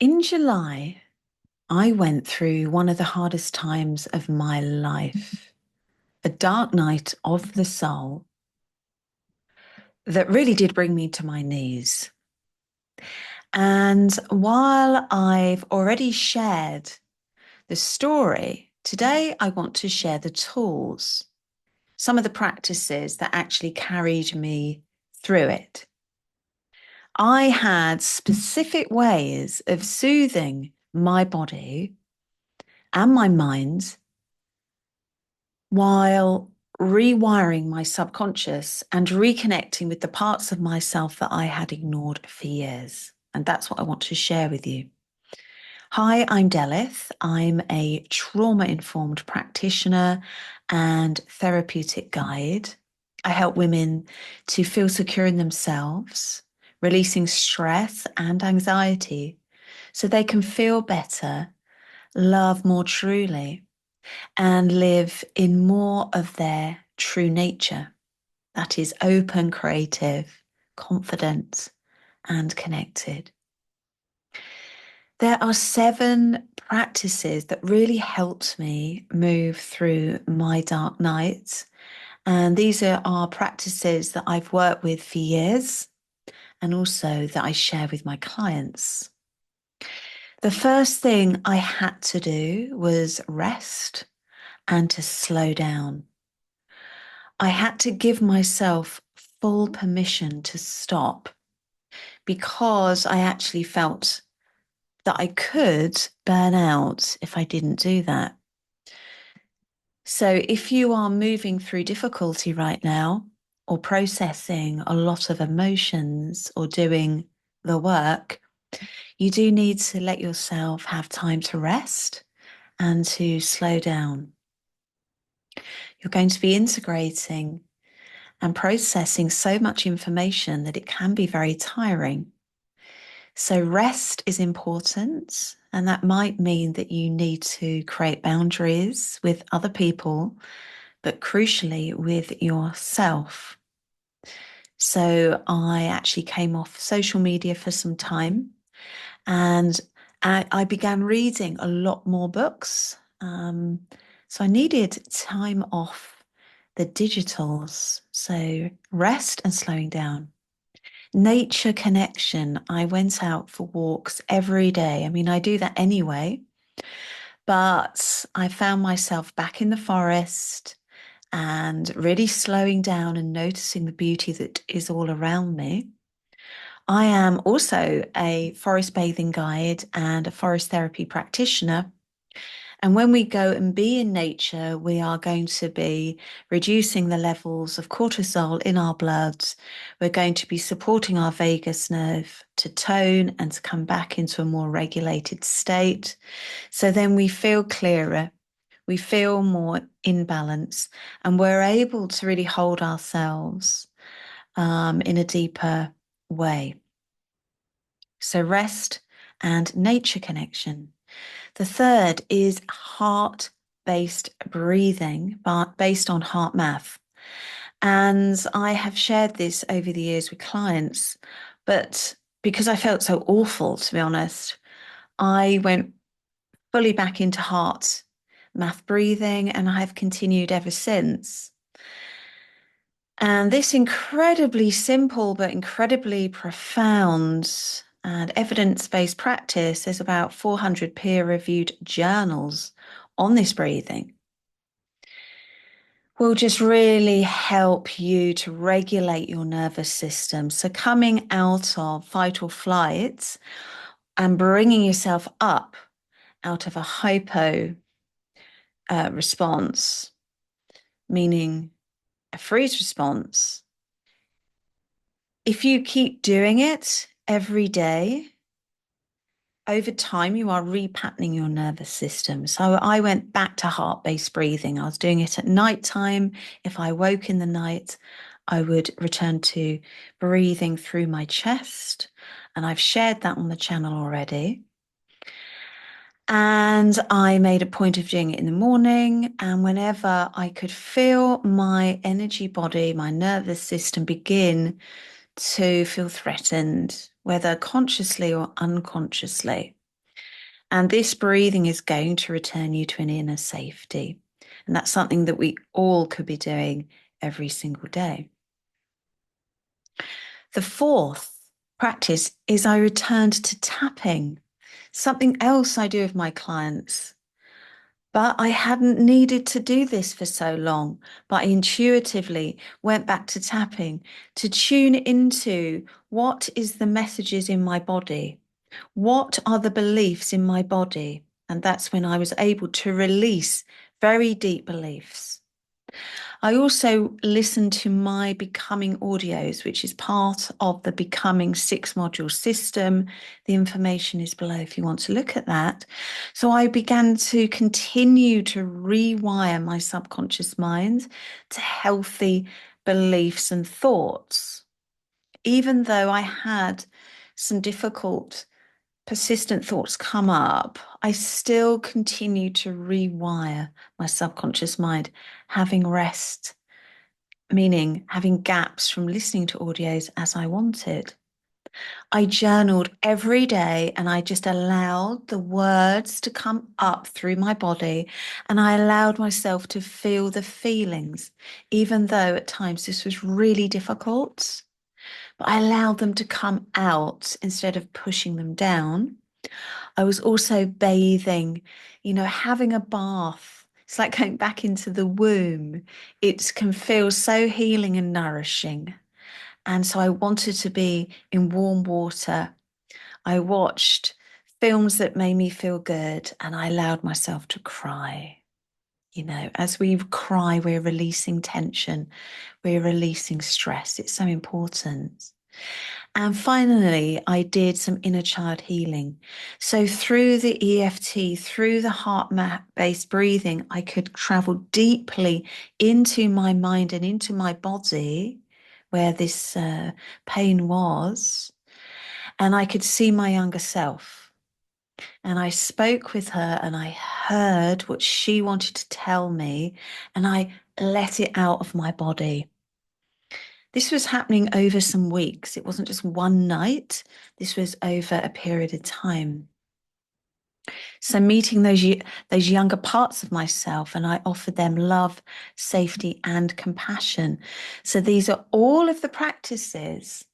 In July, I went through one of the hardest times of my life, a dark night of the soul that really did bring me to my knees. And while I've already shared the story, today I want to share the tools, some of the practices that actually carried me through it. I had specific ways of soothing my body and my mind while rewiring my subconscious and reconnecting with the parts of myself that I had ignored for years. And that's what I want to share with you. Hi, I'm Delyth. I'm a trauma-informed practitioner and therapeutic guide. I help women to feel secure in themselves, releasing stress and anxiety so they can feel better, love more truly, and live in more of their true nature. That is open, creative, confident, and connected. There are 7 practices that really helped me move through my dark nights. And these are practices that I've worked with for years and also that I share with my clients. The first thing I had to do was rest and to slow down. I had to give myself full permission to stop because I actually felt that I could burn out if I didn't do that. So if you are moving through difficulty right now or processing a lot of emotions or doing the work, you do need to let yourself have time to rest and to slow down. You're going to be integrating and processing so much information that it can be very tiring. So rest is important, and that might mean that you need to create boundaries with other people, but crucially with yourself. So I actually came off social media for some time, and I began reading a lot more books. So I needed time off the digitals. So rest and slowing down. Nature connection. I went out for walks every day. I mean, I do that anyway, but I found myself back in the forest and really slowing down and noticing the beauty that is all around me. I am also a forest bathing guide and a forest therapy practitioner. And when we go and be in nature, we are going to be reducing the levels of cortisol in our blood. We're going to be supporting our vagus nerve to tone and to come back into a more regulated state. So then we feel clearer, we feel more in balance, and we're able to really hold ourselves in a deeper way. So rest and nature connection. The third is heart-based breathing, but based on heart math. And I have shared this over the years with clients, but because I felt so awful, to be honest, I went fully back into heart math breathing, and I have continued ever since. And this incredibly simple but incredibly profound and evidence-based practice, there's about 400 peer-reviewed journals on this breathing, will just really help you to regulate your nervous system. So coming out of fight or flight and bringing yourself up out of a hypo response, meaning a freeze response. If you keep doing it every day, over time, you are repatterning your nervous system. So I went back to heart-based breathing. I was doing it at nighttime. If I woke in the night, I would return to breathing through my chest. And I've shared that on the channel already. And I made a point of doing it in the morning. And whenever I could feel my energy body, my nervous system begin to feel threatened, whether consciously or unconsciously, And this breathing is going to return you to an inner safety. And that's something that we all could be doing every single day. The fourth practice is I returned to tapping, something else I do with my clients. But I hadn't needed to do this for so long, but I intuitively went back to tapping to tune into what is the messages in my body? What are the beliefs in my body? And that's when I was able to release very deep beliefs. I also listened to my Becoming audios, which is part of the Becoming 6 module system. The information is below if you want to look at that. So I began to continue to rewire my subconscious mind to healthy beliefs and thoughts. Even though I had some difficult, persistent thoughts come up, I still continue to rewire my subconscious mind, having rest, meaning having gaps from listening to audios as I wanted. I journaled every day and I just allowed the words to come up through my body and I allowed myself to feel the feelings, even though at times this was really difficult. But I allowed them to come out instead of pushing them down. I was also bathing, having a bath. It's like going back into the womb. It can feel so healing and nourishing. And so I wanted to be in warm water. I watched films that made me feel good and I allowed myself to cry. As we cry, we're releasing tension, we're releasing stress. It's so important. And finally, I did some inner child healing. So through the EFT, through the heart map-based breathing, I could travel deeply into my mind and into my body where this pain was. And I could see my younger self. And I spoke with her and I heard what she wanted to tell me and I let it out of my body. This was happening over some weeks. It wasn't just one night. This was over a period of time. So meeting those younger parts of myself, and I offered them love, safety, and compassion. So these are all of the practices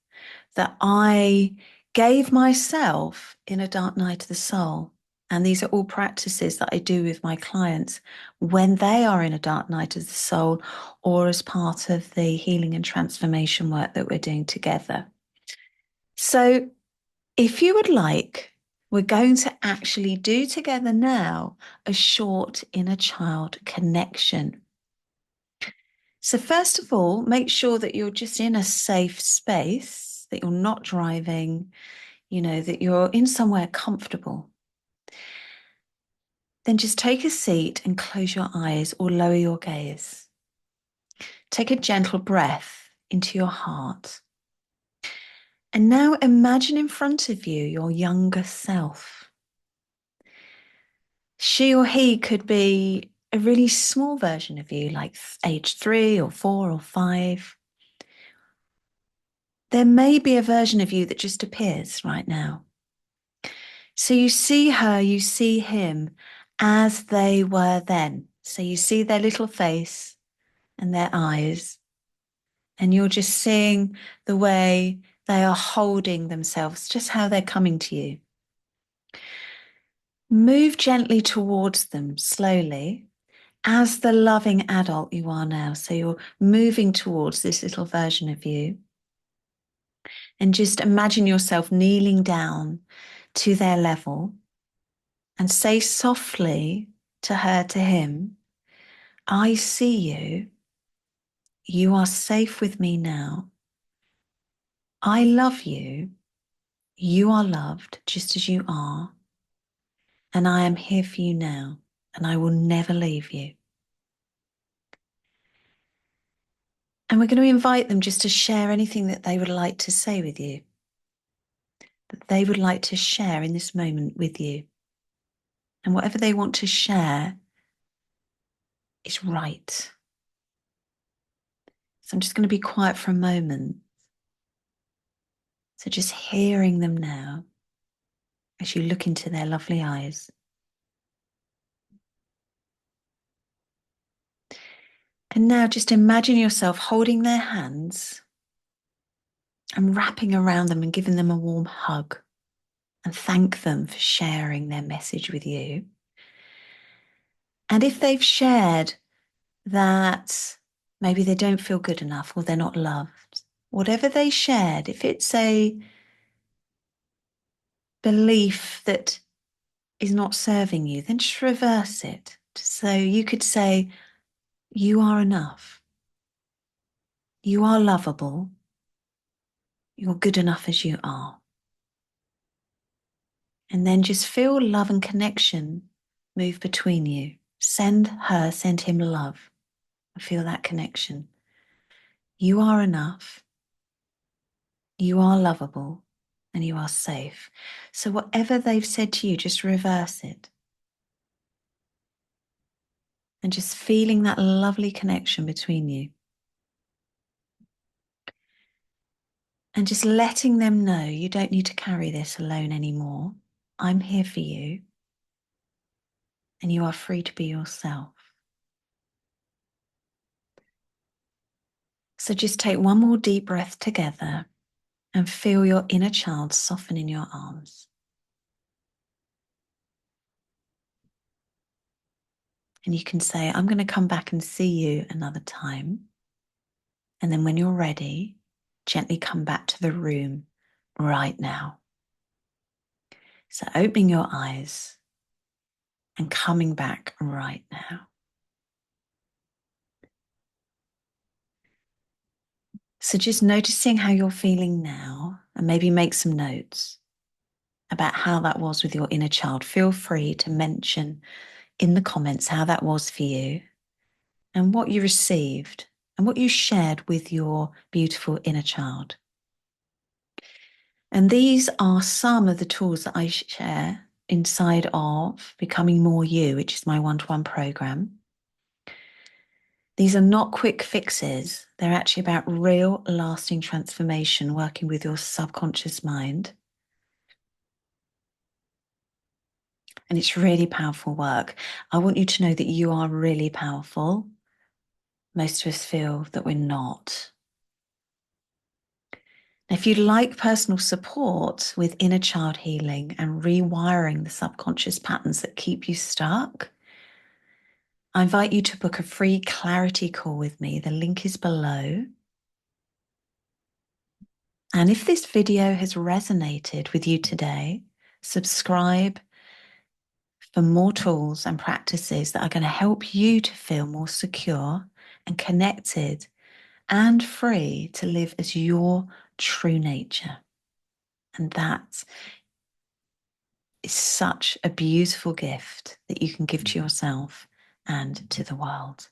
that I gave myself in a dark night of the soul. And these are all practices that I do with my clients when they are in a dark night of the soul or as part of the healing and transformation work that we're doing together. So if you would like, we're going to actually do together now a short inner child connection. So first of all, make sure that you're just in a safe space, that you're not driving, that you're in somewhere comfortable. Then just take a seat and close your eyes or lower your gaze. Take a gentle breath into your heart. And now imagine in front of you your younger self. She or he could be a really small version of you, like age 3 or 4 or 5. There may be a version of you that just appears right now. So you see her, you see him as they were then. So you see their little face and their eyes, and you're just seeing the way they are holding themselves, just how they're coming to you. Move gently towards them slowly as the loving adult you are now. So you're moving towards this little version of you. And just imagine yourself kneeling down to their level and say softly to her, to him, I see you. You are safe with me now. I love you. You are loved just as you are. And I am here for you now. And I will never leave you. And we're going to invite them just to share anything that they would like to say with you, that they would like to share in this moment with you. And whatever they want to share is right. So I'm just going to be quiet for a moment. So just hearing them now. as you look into their lovely eyes. And now just imagine yourself holding their hands and wrapping around them and giving them a warm hug, and thank them for sharing their message with you. And if they've shared that maybe they don't feel good enough or they're not loved, whatever they shared, if it's a belief that is not serving you, then just reverse it. So you could say, you are enough. You are lovable. You're good enough as you are. And then just feel love and connection move between you. Send him love. And feel that connection. You are enough. You are lovable. And you are safe. So whatever they've said to you, just reverse it. And just feeling that lovely connection between you. And just letting them know you don't need to carry this alone anymore. I'm here for you. And you are free to be yourself. So just take one more deep breath together and feel your inner child soften in your arms. And you can say, I'm going to come back and see you another time. And then when you're ready, gently come back to the room right now. So opening your eyes and coming back right now. So just noticing how you're feeling now, and maybe make some notes about how that was with your inner child. Feel free to mention in the comments how that was for you and what you received and what you shared with your beautiful inner child. And these are some of the tools that I share inside of Becoming More You, which is my one-to-one program. These are not quick fixes. They're actually about real lasting transformation, working with your subconscious mind. And it's really powerful work. I want you to know that you are really powerful. Most of us feel that we're not. If you'd like personal support with inner child healing and rewiring the subconscious patterns that keep you stuck, I invite you to book a free clarity call with me. The link is below. And if this video has resonated with you today, subscribe for more tools and practices that are going to help you to feel more secure and connected and free to live as your true nature. And that is such a beautiful gift that you can give to yourself and to the world.